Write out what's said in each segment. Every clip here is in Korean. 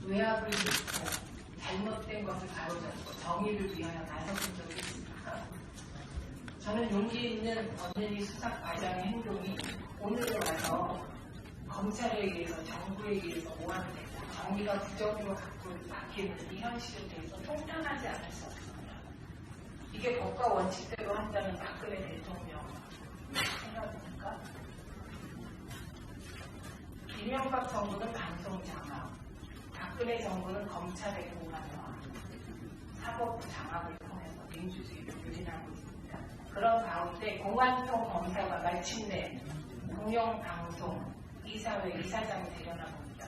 외압을 딛고 잘못된 것을 바로잡고 정의를 위하여 나서본 적이 있습니까? 저는 용기 있는 언니 수사과장의 행동이 오늘 와서 검찰에 의해서 정부에 의해서 오하는 되고 정의가 부정으로 바뀌는 이 현실에 대해서 통탄하지 않을 수 없습니다. 이게 법과 원칙대로 한다는 박근혜 대통령 생각입니까? 이명박 정부는 방송 장악, 박근혜 정부는 검찰의 공간화, 사법부 장악을 통해서 민주주의를 유린하고 있습니다. 그런 가운데 공안통 검사가 마침내 공영방송 이사회 이사장이 되려나 봅니다.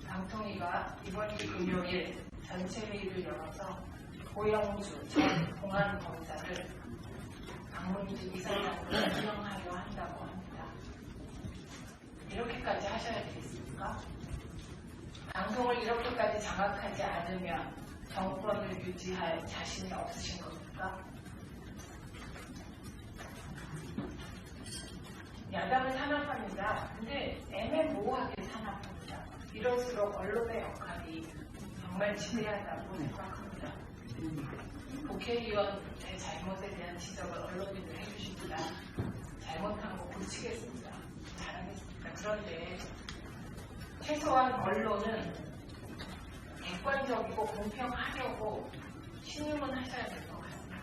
방통위가 이번 주 금요일 전체 회의를 열어서 고영주 전 공안검사를 박문주 이사장으로 임명하려 한다고 합니다. 이렇게까지 하셔야 되겠습니까? 방송을 이렇게까지 장악하지 않으면 정권을 유지할 자신이 없으신 겁니까? 야당은 탄압합니다. 근데 애매모호하게 탄압합니다. 이럴수록 언론의 역할이 정말 지대하다고 생각합니다. 국회의원의 잘못에 대한 지적을 언론인들 해주십니다. 잘못한 거 고치겠습니다. 잘하겠습니다. 그런데 최소한 언론은 객관적이고 공평하려고 신임은 하셔야 될 것 같습니다.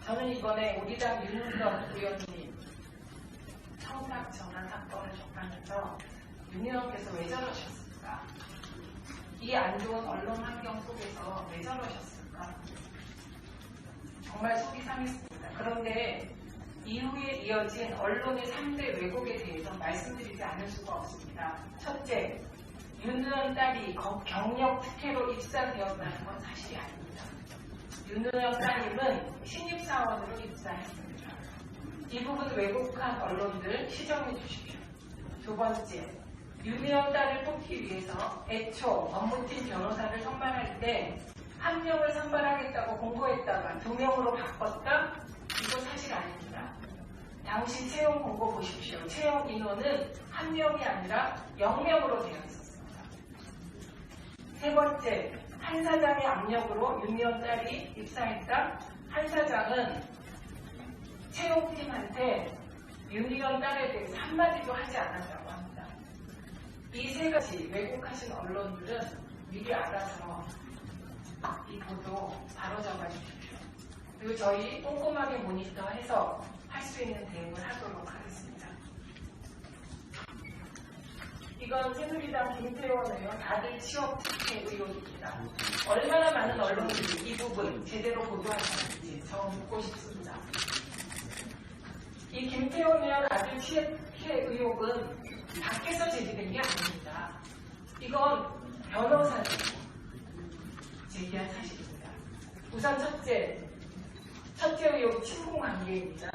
저는 이번에 우리 당 윤은석 의원님 청탁 전환 사건을 접하면서 윤 의원께서 왜 저러셨을까? 이 안 좋은 언론 환경 속에서 왜 저러셨을까? 정말 속이 상했습니다. 그런데 이후에 이어진 언론의 3대 왜곡에 대해서 말씀드리지 않을 수가 없습니다. 첫째, 윤 의원 딸이 경력 특혜로 입사되었다는 건 사실이 아닙니다. 윤 의원 따님은 신입사원으로 입사했습니다. 이 부분 왜곡한 언론들 시정해 주십시오. 두 번째, 윤 의원 딸을 뽑기 위해서 애초 업무팀 변호사를 선발할 때 한 명을 선발하겠다고 공고했다가 2명으로 바꿨다? 이거 사실 아닙니다. 당시 채용 공고 보십시오. 채용 인원은 1명이 아니라 0명으로 되어 있었습니다. 세 번째, 한 사장의 압력으로 윤 의원 딸이 입사했다? 한 사장은 채용팀한테 윤 의원 딸에 대해서 한마디도 하지 않았다고 합니다. 이 세 가지 왜곡하신 언론들은 미리 알아서 이 보도 바로잡아 주십시오. 그리고 저희 꼼꼼하게 모니터해서 할 수 있는 대응을 하도록 하겠습니다. 이건 새누리당 김태원 의원 아들 취업 특혜 의혹입니다. 얼마나 많은 언론들이 이 부분 제대로 보도하셨는지 저 묻고 싶습니다. 이 김태원 의원 아들 취업 특혜 의혹은 밖에서 제기된 게 아닙니다. 이건 변호사들이 제기한 사실입니다. 우선 첫째 의혹이 친분관계입니다.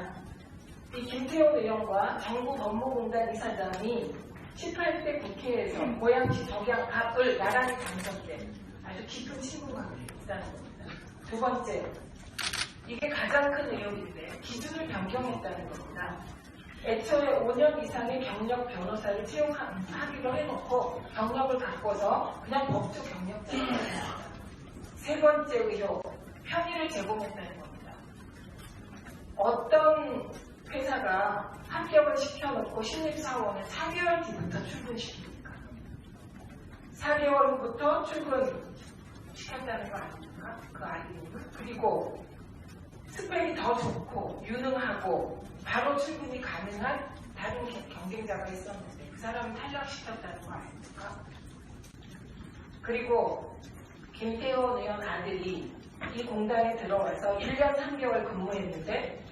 이 김태원 의원과 정부 법무공단 이사장이 18대 국회에서 고양시 덕양 앞을 나란히 당선된 아주 깊은 친분관계가 있다는 겁니다. 두 번째, 이게 가장 큰 의혹인데 기준을 변경했다는 겁니다. 애초에 5년 이상의 경력 변호사를 채용하기로 해놓고 경력을 바꿔서 그냥 법조 경력자를 했습니다. 세 번째 의혹, 편의를 제공했다는 겁니다. 어떤 회사가 합격을 시켜놓고 신입사원을 4개월 뒤부터 출근시킵니까? 4개월 후부터 출근시켰다는 거 아닙니까? 그 아이는. 그리고 스펙이 더 좋고 유능하고 바로 출근이 가능한 다른 경쟁자가 있었는데 그 사람을 탈락시켰다는 거 아닙니까? 그리고 김태원 의원 아들이 이 공단에 들어와서 1년 3개월 근무했는데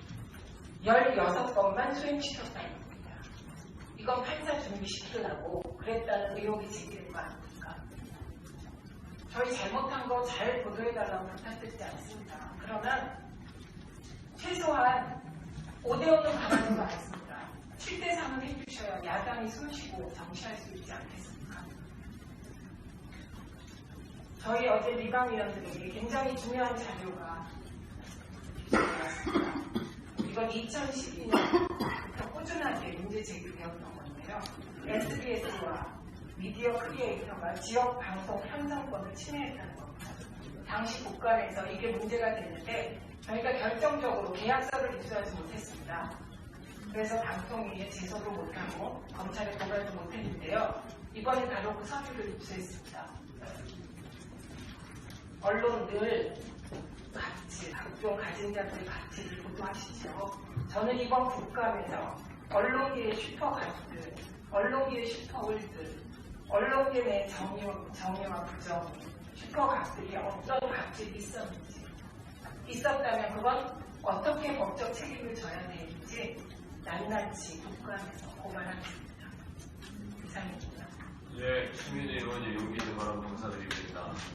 16번만 수임시켰다는 겁니다. 이건 판사 준비시키려고 그랬다는 의혹이 제기된 거 아닙니까? 저희 잘못한 거 잘 보도해달라고 부탁드리지 않습니다. 그러나 최소한 5대5는 가만히 않습니다. 7대3은 해주셔야 야당이 숨쉬고 정치할 수 있지 않겠습니까? 저희 어제 리방위원들에게 굉장히 중요한 자료가 있습니다. 이건 2012년부터 꾸준하게 문제 제기되었던 건데요. SBS와 미디어 크리에이터가 지역 방송 편성권을 침해했다는 겁니다. 당시 국감에서 이게 문제가 됐는데 저희가 결정적으로 계약서를 입수하지 못했습니다. 그래서 방통위에 제소도 못하고 검찰에 고발도 못했는데요. 이번에 바로 그 서류를 입수했습니다. 언론 늘 가치, 각종 가진 자들의 가치를 보도하시죠. 저는 이번 국감에서 언론계의 슈퍼가치들, 언론계의 슈퍼울들, 언론계 내 정의와 부정, 슈퍼가치들이 어떤 가치들이 있었다면 그건 어떻게 법적 책임을 져야 되는지 낱낱이 국감에서 고발하겠습니다. 이상입니다. 예, 추미애 의원님 용기 좀 바라 감사드립니다.